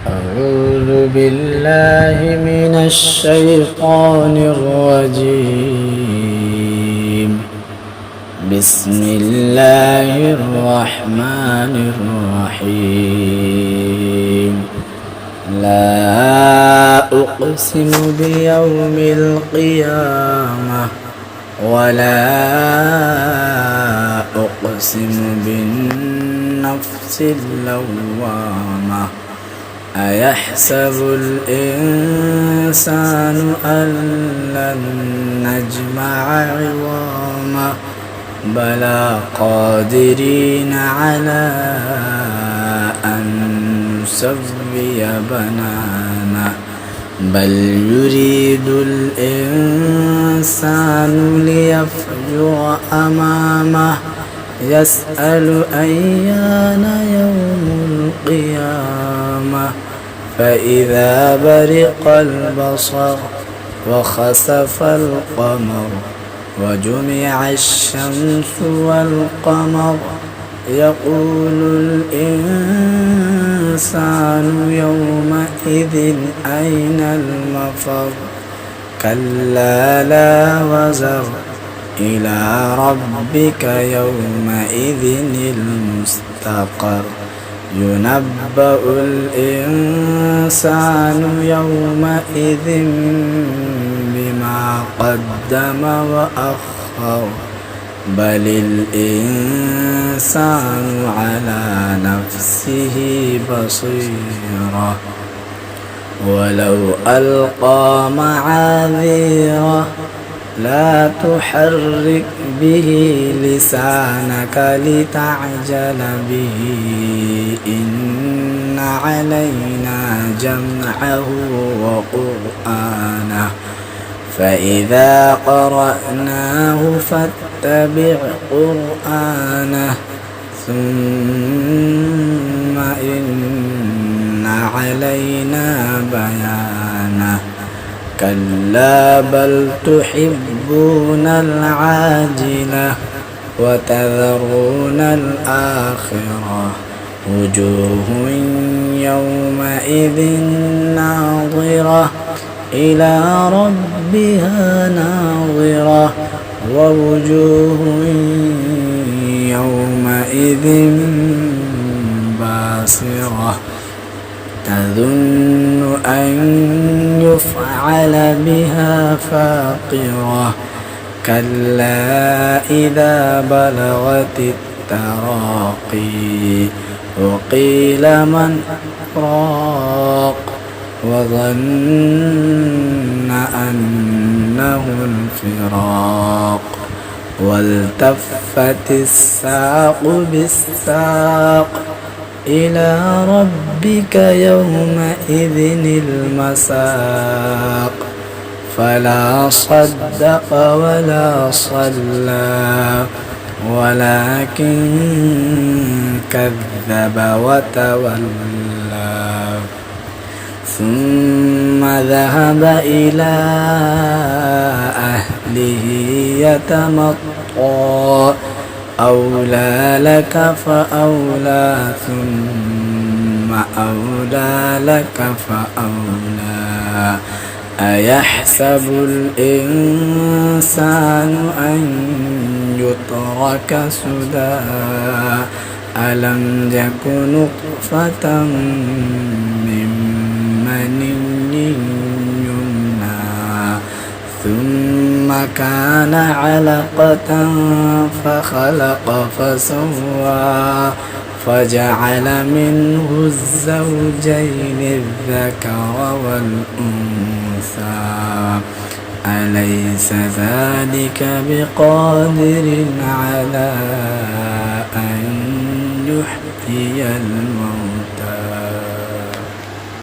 أعوذ بالله من الشيطان الرجيم. بسم الله الرحمن الرحيم. لا أقسم بيوم القيامة ولا أقسم بالنفس اللوامة. أيحسب الإنسان أن لن نجمع عظامه بلى قادرين على أن نسوي بنانه بل يريد الإنسان ليفجر أمامه يسأل أيان يوم القيامة فإذا برق البصر وخسف القمر وجمع الشمس والقمر يقول الإنسان يومئذ أين المفر كلا لا وزر إلى ربك يومئذ المستقر ينبأ الإنسان يومئذ بما قدم وأخر بل الإنسان على نفسه بصيرة ولو ألقى معاذيره لا تحرك به لسانك لتعجل به إن علينا جمعه وقرآنه فإذا قرأناه فاتبع قرآنه ثم إن علينا بيانه كلا بل تحبون العاجلة وتذرون الآخرة وجوه يومئذ ناظرة إلى ربها ناظرة ووجوه يومئذ باسرة تظن أن يفعل بها فاقرة كلا إذا بلغت التراقي وقيل من راق وظن أنه الفراق والتفت الساق بالساق إلى ربك يومئذ المساق فلا صدق ولا صلى ولكن كذب وتولى ثم ذهب إلى أهله يتمطى أولى لك فأولى ثم أولى لك فأولى أيحسب الإنسان أن يترك سدى ألم يك نطفة من مني يمنى ثم كان علقة فخلق فسوى فجعل منه الزوجين الذكر والأنثى أليس ذلك بقادر على أن يحيي الموتى